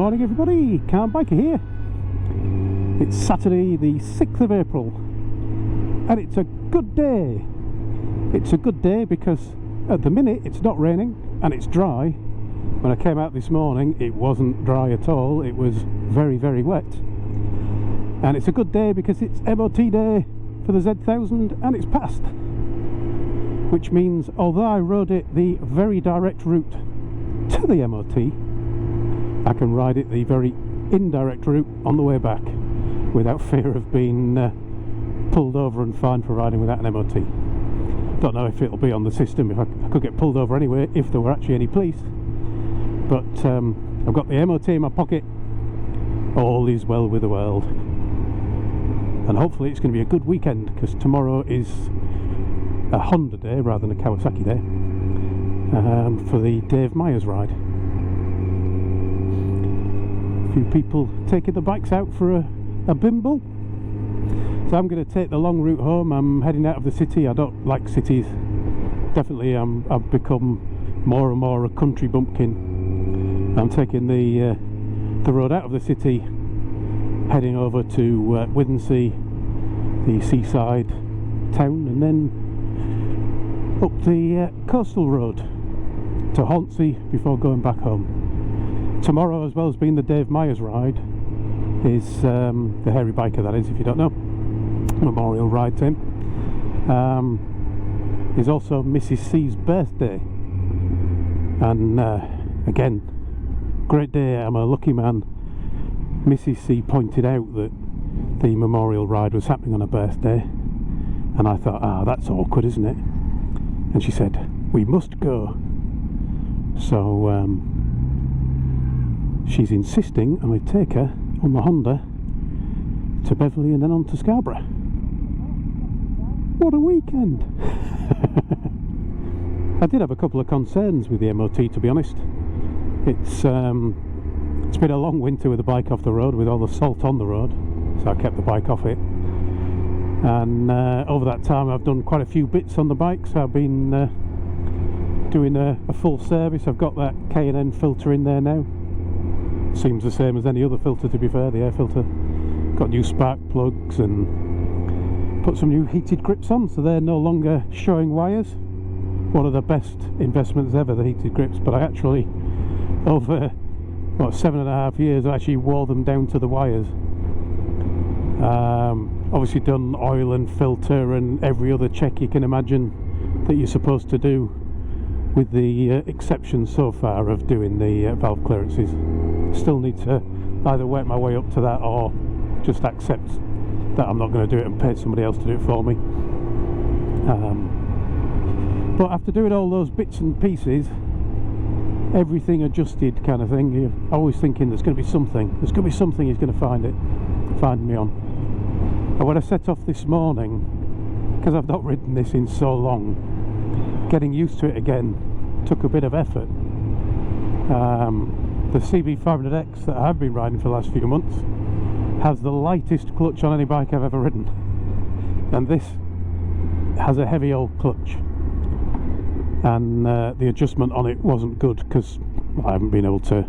morning everybody, Car Biker here. It's Saturday the 6th of April and it's a good day. It's a good day because at the minute it's not raining and it's dry. When I came out this morning it wasn't dry at all, it was very wet. And it's a good day because it's MOT day for the Z1000 and it's passed. Which means although I rode it the very direct route to the MOT, I can ride it the very indirect route on the way back without fear of being pulled over and fined for riding without an MOT. Don't know if it'll be on the system, if I could get pulled over anyway if there were actually any police, but I've got the MOT in my pocket. All is well with the world, and hopefully it's going to be a good weekend because tomorrow is a Honda day rather than a Kawasaki day for the Dave Myers ride. A few people taking the bikes out for a bimble, so I'm going to take the long route home. I'm heading out of the city. I don't like cities, definitely. I've become more and more a country bumpkin. I'm taking the road out of the city, heading over to Withensea, the seaside town, and then up the coastal road to Hornsey before going back home. Tomorrow, as well as being the Dave Myers ride, is the hairy biker, that is, if you don't know, memorial ride to him, is also Mrs. C's birthday. And again, great day. I'm a lucky man. Mrs. C pointed out that the memorial ride was happening on her birthday, and I thought, that's awkward, isn't it? And she said, we must go. So she's insisting I take her on the Honda to Beverley and then on to Scarborough. What a weekend! I did have a couple of concerns with the MOT, to be honest. It's been a long winter with the bike off the road, with all the salt on the road, so I kept the bike off it. And over that time I've done quite a few bits on the bike, so I've been doing a full service. I've got that K&N filter in there now. Seems the same as any other filter, to be fair, the air filter. Got new spark plugs and put some new heated grips on, so they're no longer showing wires. One of the best investments ever, the heated grips, but I actually, over what, 7.5 years, I actually wore them down to the wires. Obviously done oil and filter and every other check you can imagine that you're supposed to do, with the exception so far of doing the valve clearances. Still need to either work my way up to that or just accept that I'm not going to do it and pay somebody else to do it for me. But after doing all those bits and pieces, everything adjusted kind of thing, you're always thinking there's going to be something he's going to find me on. And when I set off this morning, because I've not ridden this in so long, getting used to it again took a bit of effort. The CB500X that I've been riding for the last few months has the lightest clutch on any bike I've ever ridden, and this has a heavy old clutch, and the adjustment on it wasn't good because I haven't been able to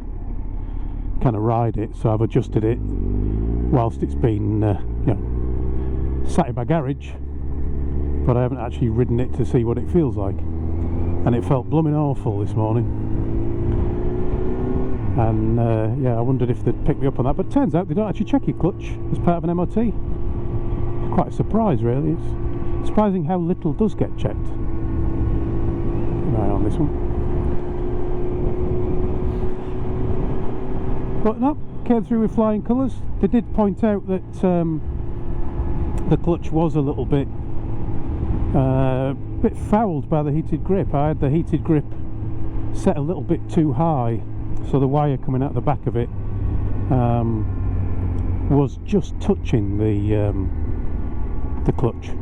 kind of ride it, so I've adjusted it whilst it's been sat in my garage, but I haven't actually ridden it to see what it feels like, and it felt blooming awful this morning. And yeah, I wondered if they'd pick me up on that, but it turns out they don't actually check your clutch as part of an MOT. Quite a surprise, really. It's surprising how little does get checked. Keep an eye on this one. But no, came through with flying colours. They did point out that the clutch was a little bit fouled by the heated grip. I had the heated grip set a little bit too high, so the wire coming out the back of it was just touching the clutch.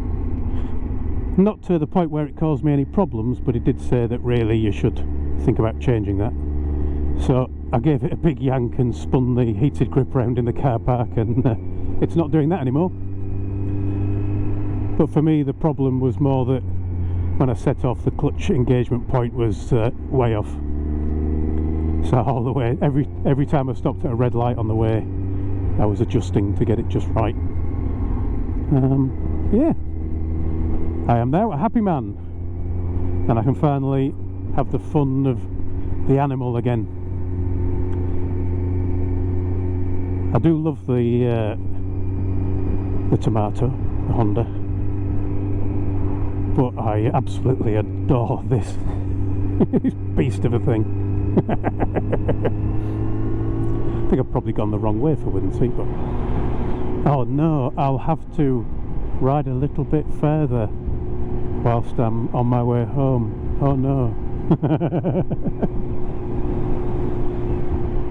Not to the point where it caused me any problems, but it did say that really you should think about changing that. So I gave it a big yank and spun the heated grip around in the car park, and it's not doing that anymore. But for me the problem was more that when I set off, the clutch engagement point was way off. So all the way, every time I stopped at a red light on the way, I was adjusting to get it just right. Yeah, I am now a happy man, and I can finally have the fun of the animal again. I do love the tomato, the Honda, but I absolutely adore this beast of a thing. I think I've probably gone the wrong way for wooden seat, but oh no, I'll have to ride a little bit further whilst I'm on my way home. Oh no.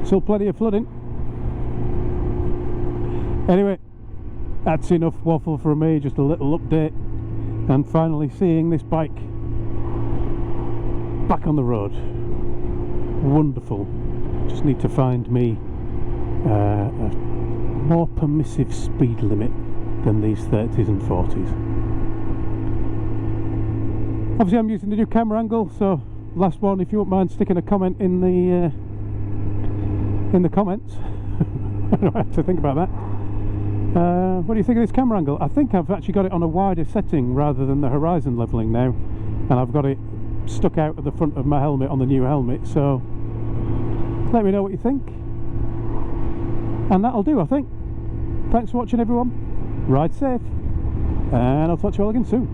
Still plenty of flooding. Anyway, that's enough waffle from me, just a little update, and finally seeing this bike back on the road. Wonderful. Just need to find me a more permissive speed limit than these 30s and 40s. Obviously I'm using the new camera angle, so last one, if you wouldn't mind sticking a comment in the comments. I don't have to think about that. What do you think of this camera angle? I think I've actually got it on a wider setting rather than the horizon leveling now, and I've got it stuck out at the front of my helmet on the new helmet, so let me know what you think, and that'll do, I think. Thanks for watching everyone, ride safe, and I'll talk to you all again soon.